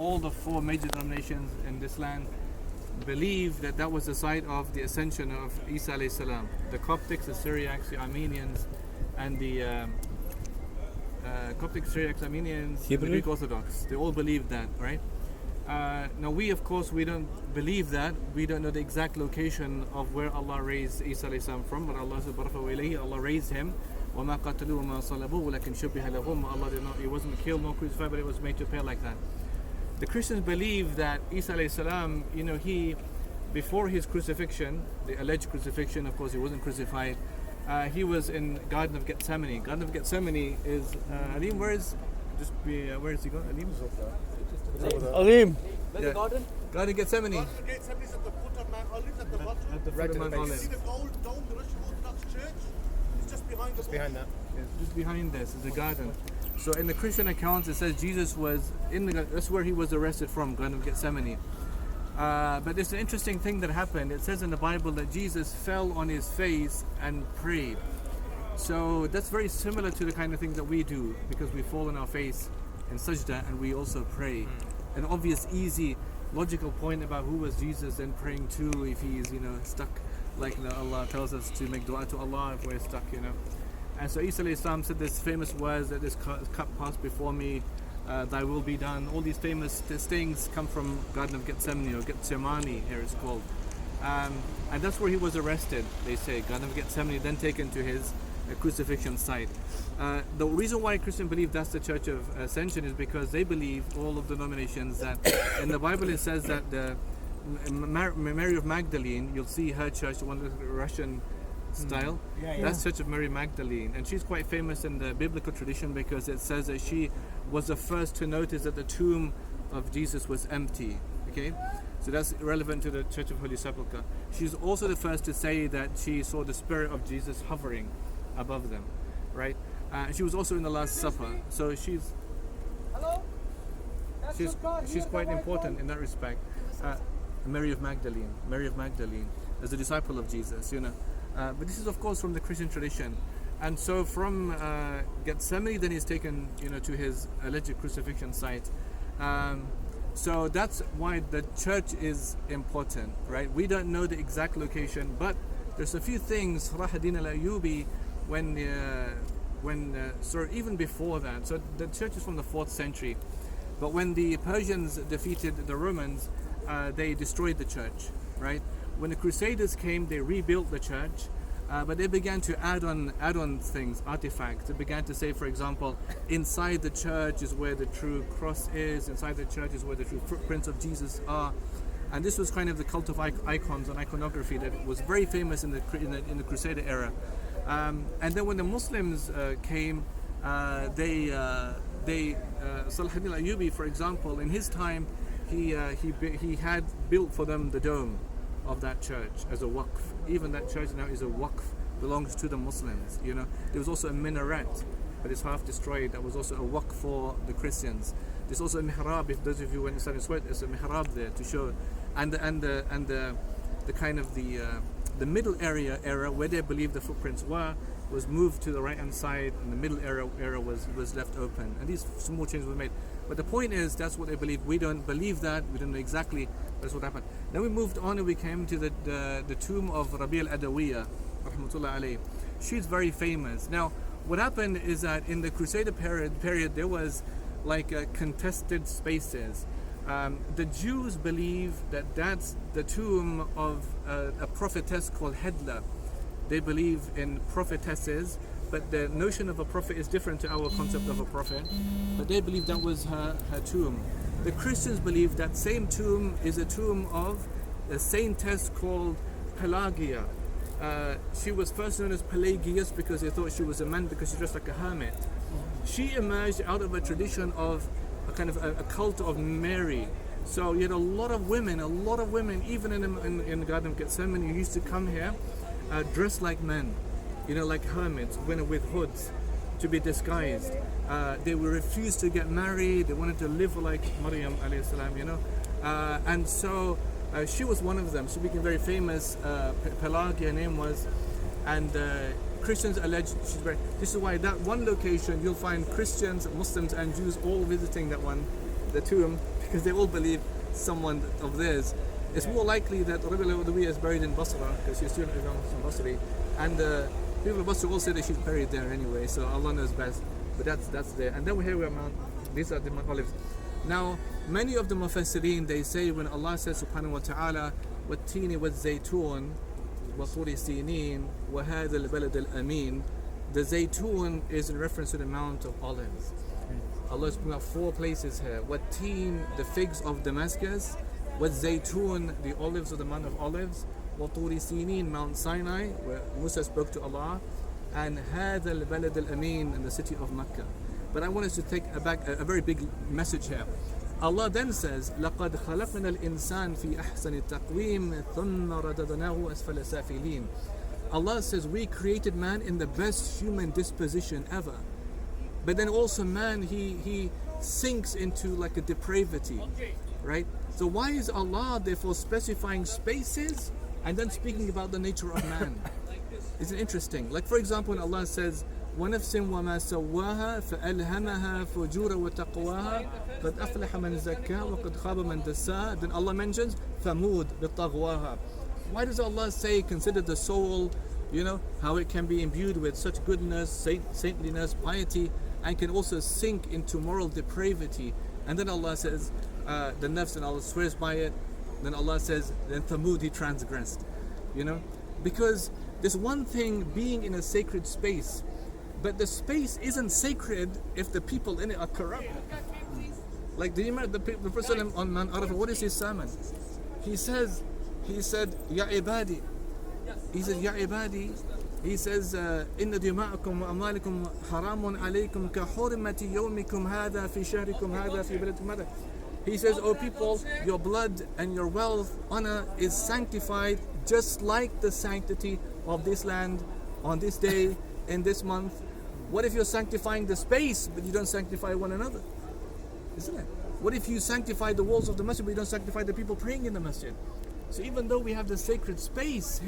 all the four major denominations in this land believe that that was the site of the ascension of Isa alayhi salam. The Coptics, the Syriacs, the Armenians, and the Coptic, Syriacs, Armenians, and the Greek Orthodox. They all believe that, right? Now we, of course, we don't believe that. We don't know the exact location of where Allah raised Isa alayhi salam from, but Allah said, Allah raised him. وَمَا قَتَلُوا وَمَا صَلَبُوا وَلَكِنْ شُبِّهَ لَهُمْ. Allah did not, he wasn't killed nor crucified, but it was made to appear like that. The Christians believe that Isa alayhi salam, he, before his crucifixion, the alleged crucifixion, of course he wasn't crucified, he was in Garden of Gethsemane. Garden of Gethsemane is, Alim, where is he going? Alim. Where's the garden? Garden of Gethsemane. Garden of Gethsemane is at the foot of Mount Olives at the bottom. At the Right foot of to the Mount base. See Olives. the gold dome, the Russian Orthodox Church? It's just behind the Behind that. Yes, just behind this is a garden. So in the Christian accounts, it says Jesus was in the. That's where he was arrested from, Garden of Gethsemane. But there's an interesting thing that happened. It says in the Bible that Jesus fell on his face and prayed. So that's very similar to the kind of things that we do, because we fall on our face in sajda and we also pray. An obvious, easy, logical point about who was Jesus then praying to if he's stuck, like Allah tells us to make dua to Allah if we're stuck, And so Isa alayhi salam said this famous words that this cup passed before me, thy will be done. All these famous things come from Garden of Gethsemane, or Gethsemane here it's called. And that's where he was arrested, they say. Garden of Gethsemane, then taken to his crucifixion site. The reason why Christians believe that's the Church of Ascension is because they believe, all of the denominations, that in the Bible it says that the Mary of Magdalene, you'll see her church, the one with the Russian style. That's Church of Mary Magdalene, and she's quite famous in the biblical tradition because it says that she was the first to notice that the tomb of Jesus was empty. Okay, so that's relevant to the Church of Holy Sepulchre. She's also the first to say that she saw the spirit of Jesus hovering above them, right? She was also in the Last Supper, so she's quite important in that respect. Mary of Magdalene, as a disciple of Jesus, But this is, of course, from the Christian tradition. And so from Gethsemane, then he's taken, to his alleged crucifixion site. So that's why the church is important, right? We don't know the exact location, but there's a few things. Salah ad-Din al-Ayyubi, even before that. So the church is from the 4th century. But when the Persians defeated the Romans, they destroyed the church, right? When the Crusaders came, they rebuilt the church, but they began to add on things, artifacts. They began to say, for example, inside the church is where the true cross is, inside the church is where the true footprints of Jesus are. And this was kind of the cult of icons and iconography that was very famous in the Crusader era. And then when the Muslims came, Salah ad-Din al-Ayyubi, for example, in his time, he had built for them the dome of that church as a waqf. Even that church now is a waqf, belongs to the Muslims. There was also a minaret, but it's half destroyed. That was also a waqf for the Christians. There's also a mihrab. If those of you went to study Sweat, there's a mihrab there to show, and the kind of the middle area where they believed the footprints was moved to the right hand side, and the middle area was left open. And these small changes were made. But the point is, that's what they believe. We don't believe that. We don't know exactly that's what happened. Then we moved on and we came to the tomb of Rabi' al-Adawiyya, rahmatullah alayh. She's very famous. Now, what happened is that in the Crusader period there was like contested spaces. The Jews believe that that's the tomb of a prophetess called Hedla. They believe in prophetesses, but the notion of a prophet is different to our concept of a prophet. But they believe that was her tomb. The Christians believe that same tomb is a tomb of a saintess called Pelagia. She was first known as Pelagius because they thought she was a man because she dressed like a hermit. She emerged out of a tradition of a kind of a cult of Mary. So you had a lot of women, even in the Garden of Gethsemane, who used to come here dressed like men, like hermits, women with hoods, to be disguised. They were refused to get married. They wanted to live like Maryam alayhi salam, and so she was one of them. She became very famous. Pelagia, her name was, and Christians allege she's very. This is why that one location you'll find Christians, Muslims, and Jews all visiting that one the tomb, because they all believe someone of theirs. It's more likely that Rabi al-Adawiyya is buried in Basra, because she's student of Imam Basri, and people of Basra all say that she's buried there anyway, so Allah knows best. But that's there. And then we hear these are the Mount Olives. Now, many of the Mufassirin, they say when Allah says subhanahu wa ta'ala, وَالتِّينِ وَالزَّيْتُونِ وَطُورِ سِينِينَ وَهَذَا الْبَلَدِ الْأَمِينَ, the Zaytun is in reference to the Mount of Olives. Allah is bringing up 4 places here. وَالتِّينِ, the figs of Damascus, وَالزَّيْتُونِ, the olives of the Mount of Olives, وَطُورِ سِينِينَ, Mount Sinai, where Musa spoke to Allah, and هَذَا الْبَلَدِ الْأَمِينَ, in the city of Mecca. But I want us to take a very big message here. Allah then says, لَقَدْ خَلَقْنَا الْإِنسَانَ فِي أَحْسَنِ التَّقْوِيمِ ثُمَّ رَدَدْنَاهُ أَسْفَلَ سَافِلِينَ. Allah says, we created man in the best human disposition ever. But then also man, he sinks into like a depravity, right? So why is Allah therefore specifying spaces and then speaking about the nature of man? Isn't it interesting? Like for example, when Allah says, وَنَفْسٍ وَمَا سَوَّاهَا فَأَلْهَمَهَا فُجُورَ وَتَقْوَاهَا قَدْ أَفْلَحَ مَنْ زَكَّاهَا وَقَدْ خَابَ مَنْ دَسَّاهَا. Then Allah mentions ثَمُودَ بِطَغْوَاهَا. Why does Allah say, consider the soul, how it can be imbued with such goodness, saintliness, piety, and can also sink into moral depravity? And then Allah says, the nafs, and Allah swears by it. Then Allah says, then Thamud, he transgressed. Because there's one thing being in a sacred space, but the space isn't sacred if the people in it are corrupt. Like, do you remember the Prophet on Mount Arafah, what is his sermon? He said, Ya ibadi. He said, Ya ibadi. He says, Inna dima'akum wa amwalikum haramun alaykum ka hurmati yawmikum hadha fi shahrikum hadha fi baladikum hadha. He says, O people, your blood and your wealth, honor is sanctified just like the sanctity of this land on this day, in this month. What if you're sanctifying the space, but you don't sanctify one another? Isn't it? What if you sanctify the walls of the masjid, but you don't sanctify the people praying in the masjid? So even though we have the sacred space